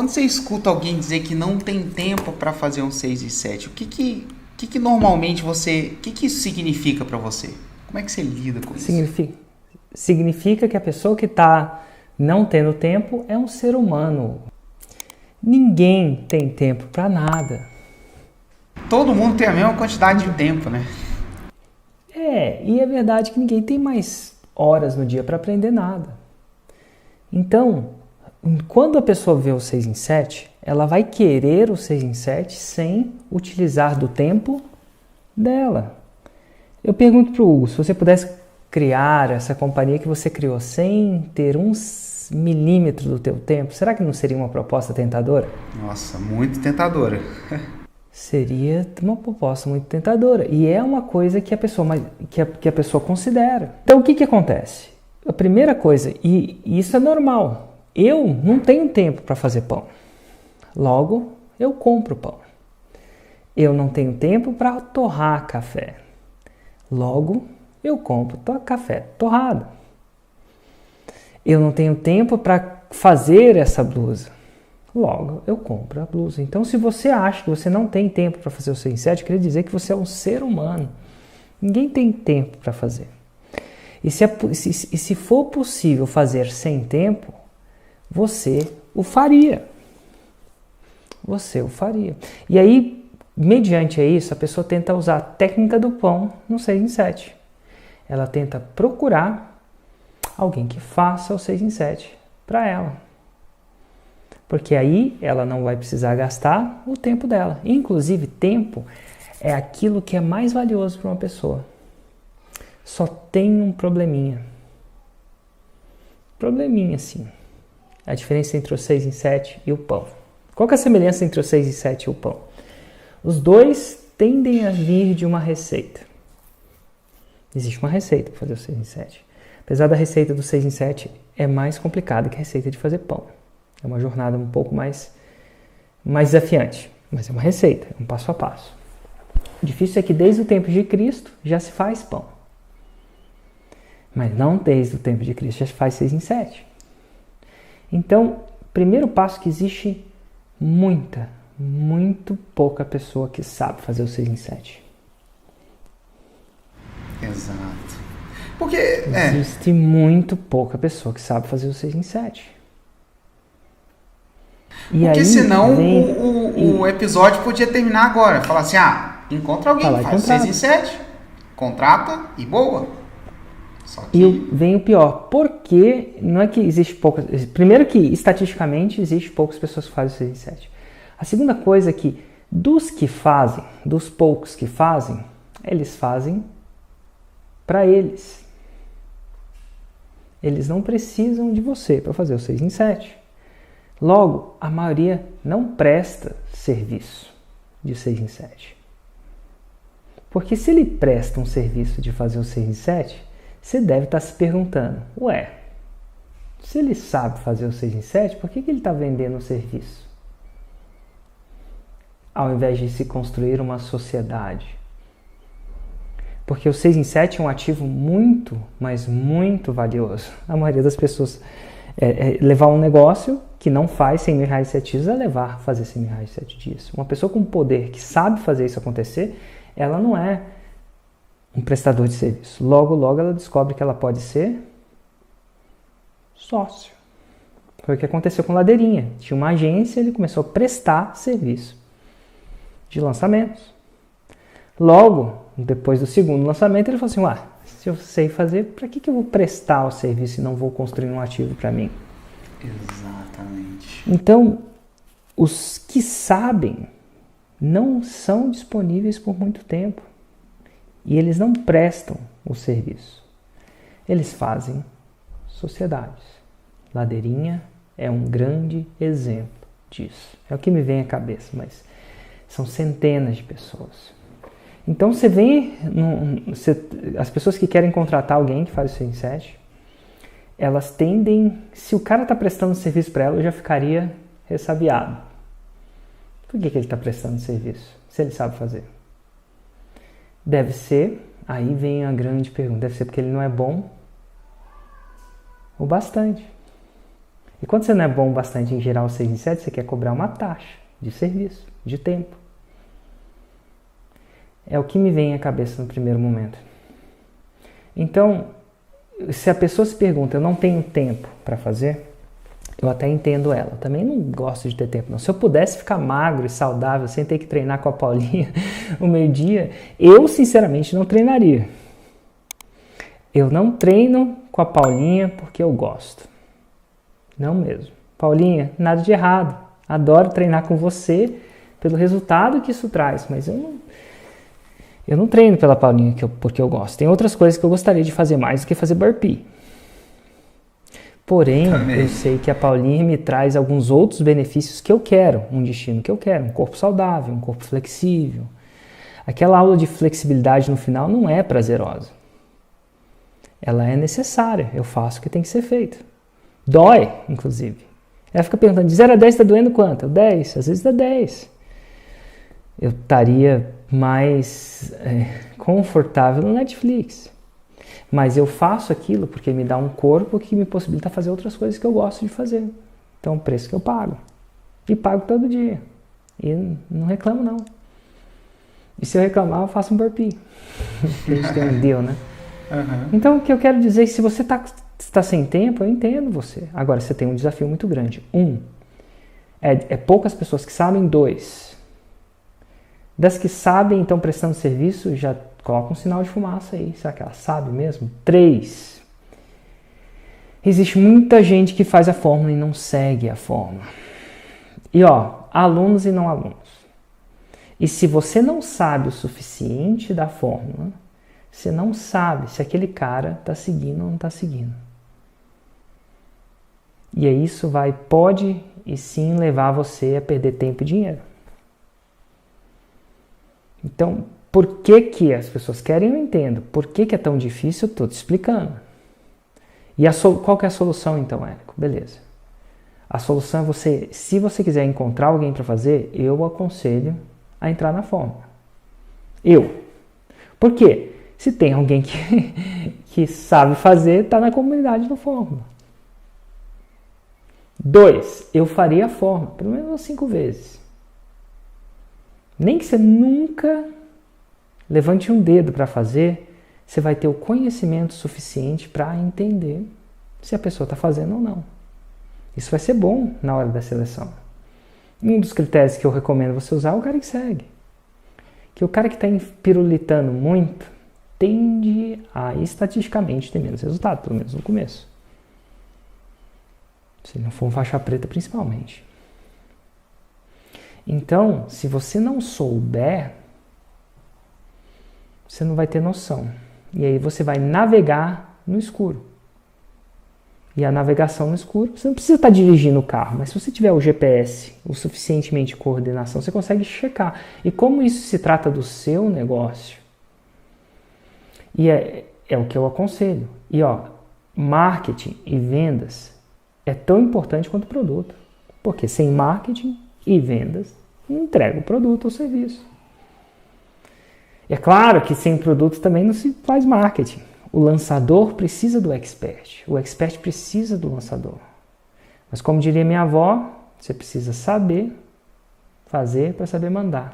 quando você escuta alguém dizer que não tem tempo para fazer um 6 e 7, o que normalmente o que isso significa para você? Como é que você lida com isso? Significa que a pessoa que está não tendo tempo é um ser humano. Ninguém tem tempo para nada. Todo mundo tem a mesma quantidade de tempo, né? E é verdade que ninguém tem mais horas no dia para aprender nada. Então, quando a pessoa vê o 6 em 7, ela vai querer o 6 em 7 sem utilizar do tempo dela. Eu pergunto para o Hugo, se você pudesse criar essa companhia que você criou sem ter um milímetro do teu tempo, será que não seria uma proposta tentadora? Nossa, muito tentadora. Seria uma proposta muito tentadora. E é uma coisa que a pessoa considera. Então, o que acontece? A primeira coisa, e isso é normal, eu não tenho tempo para fazer pão. Logo, eu compro pão. Eu não tenho tempo para torrar café. Logo, eu compro café torrado. Eu não tenho tempo para fazer essa blusa. Logo, eu compro a blusa. Então, se você acha que você não tem tempo para fazer o 6 em 7, quer dizer que você é um ser humano. Ninguém tem tempo para fazer. E se for possível fazer sem tempo, você o faria. Você o faria. E aí, mediante isso, a pessoa tenta usar a técnica do pão no 6 em 7. Ela tenta procurar alguém que faça o 6 em 7 para ela. Porque aí ela não vai precisar gastar o tempo dela. Inclusive, tempo é aquilo que é mais valioso para uma pessoa. Só tem um probleminha. Probleminha, sim. A diferença entre o 6 em 7 e o pão. Qual que é a semelhança entre o 6 em 7 e o pão? Os dois tendem a vir de uma receita. Existe uma receita para fazer o 6 em 7. Apesar da receita do 6 em 7 é mais complicada que a receita de fazer pão. É uma jornada um pouco mais desafiante, mas é uma receita, é um passo a passo. O difícil é que desde o tempo de Cristo já se faz pão. Mas não desde o tempo de Cristo já se faz 6 em 7. Então, primeiro passo que existe muito pouca pessoa que sabe fazer o 6 em 7. Exato. Porque existe muito pouca pessoa que sabe fazer o 6 em 7. Porque aí, senão o episódio podia terminar agora. Falar assim, encontra alguém que faz 6 em 7, contrata e boa. Só que... E vem o pior, porque não é que existe poucas... Primeiro que, estatisticamente, existe poucas pessoas que fazem o 6 em 7. A segunda coisa é que, dos poucos que fazem, eles fazem para eles. Eles não precisam de você para fazer o 6 em 7. Logo, a maioria não presta serviço de 6 em 7. Porque se ele presta um serviço de fazer o 6 em 7, você deve estar se perguntando, se ele sabe fazer o 6 em 7, por que ele está vendendo o serviço? Ao invés de se construir uma sociedade. Porque o 6 em 7 é um ativo muito, mas muito valioso. A maioria das pessoas levar um negócio que não faz 100 mil reais em 7 dias fazer 100 mil reais em 7 dias. Uma pessoa com poder que sabe fazer isso acontecer, ela não é um prestador de serviço. Logo ela descobre que ela pode ser sócio. Foi o que aconteceu com o Ladeirinha. Tinha uma agência, ele começou a prestar serviço de lançamentos. Logo, depois do segundo lançamento, ele falou assim, se eu sei fazer, para que eu vou prestar o serviço e não vou construir um ativo para mim? Exatamente. Então, os que sabem não são disponíveis por muito tempo. E eles não prestam o serviço. Eles fazem sociedades. Ladeirinha é um grande exemplo disso. É o que me vem à cabeça, mas são centenas de pessoas. Então você vê, as pessoas que querem contratar alguém que faz o 6 em 7, elas tendem, se o cara está prestando serviço para ela, eu já ficaria ressabiado. Por que ele está prestando serviço, se ele sabe fazer? Deve ser, aí vem a grande pergunta, deve ser porque ele não é bom o bastante. E quando você não é bom bastante em gerar o 6 em 7, você quer cobrar uma taxa de serviço, de tempo. É o que me vem à cabeça no primeiro momento. Então, se a pessoa se pergunta, eu não tenho tempo para fazer, eu até entendo ela. Eu também não gosto de ter tempo, não. Se eu pudesse ficar magro e saudável sem ter que treinar com a Paulinha o meio-dia, eu sinceramente não treinaria. Eu não treino com a Paulinha porque eu gosto. Não mesmo. Paulinha, nada de errado. Adoro treinar com você pelo resultado que isso traz, mas eu não treino pela Paulinha porque eu gosto. Tem outras coisas que eu gostaria de fazer mais do que fazer burpee. Porém, eu sei que a Paulinha me traz alguns outros benefícios que eu quero, um destino que eu quero, um corpo saudável, um corpo flexível. Aquela aula de flexibilidade no final não é prazerosa. Ela é necessária, eu faço o que tem que ser feito. Dói, inclusive. Ela fica perguntando, de 0 a 10 está doendo quanto? 10, às vezes dá 10. Eu estaria mais confortável no Netflix. Mas eu faço aquilo porque me dá um corpo que me possibilita fazer outras coisas que eu gosto de fazer. Então, o preço que eu pago. E pago todo dia. E não reclamo, não. E se eu reclamar, eu faço um burpee. A gente tem um deal, né? Uhum. Então, o que eu quero dizer é que se você está sem tempo, eu entendo você. Agora, você tem um desafio muito grande. É poucas pessoas que sabem. 2, das que sabem e estão prestando serviço, já coloca um sinal de fumaça aí. Será que ela sabe mesmo? 3, existe muita gente que faz a fórmula e não segue a fórmula. E alunos e não alunos. E se você não sabe o suficiente da fórmula, você não sabe se aquele cara está seguindo ou não está seguindo. E aí isso pode e sim levar você a perder tempo e dinheiro. Então, por que as pessoas querem, eu entendo. Por que é tão difícil, eu estou te explicando. E qual que é a solução então, Érico? Beleza. A solução é você, se você quiser encontrar alguém para fazer, eu aconselho a entrar na fórmula. Por quê? Se tem alguém que sabe fazer, está na comunidade do fórmula. 2, eu faria a fórmula, pelo menos 5 vezes. Nem que você nunca levante um dedo para fazer, você vai ter o conhecimento suficiente para entender se a pessoa está fazendo ou não. Isso vai ser bom na hora da seleção. Um dos critérios que eu recomendo você usar é o cara que segue. Que o cara que está pirulitando muito tende a, estatisticamente, ter menos resultado, pelo menos no começo. Se não for um faixa preta, principalmente. Então, se você não souber, você não vai ter noção. E aí você vai navegar no escuro. E a navegação no escuro, você não precisa estar dirigindo o carro, mas se você tiver o GPS, o suficientemente de coordenação, você consegue checar. E como isso se trata do seu negócio, e é o que eu aconselho. E marketing e vendas é tão importante quanto o produto. Porque sem marketing e vendas, não entrega o produto ou serviço. E é claro que sem produto também não se faz marketing. O lançador precisa do expert. O expert precisa do lançador. Mas como diria minha avó, você precisa saber fazer para saber mandar.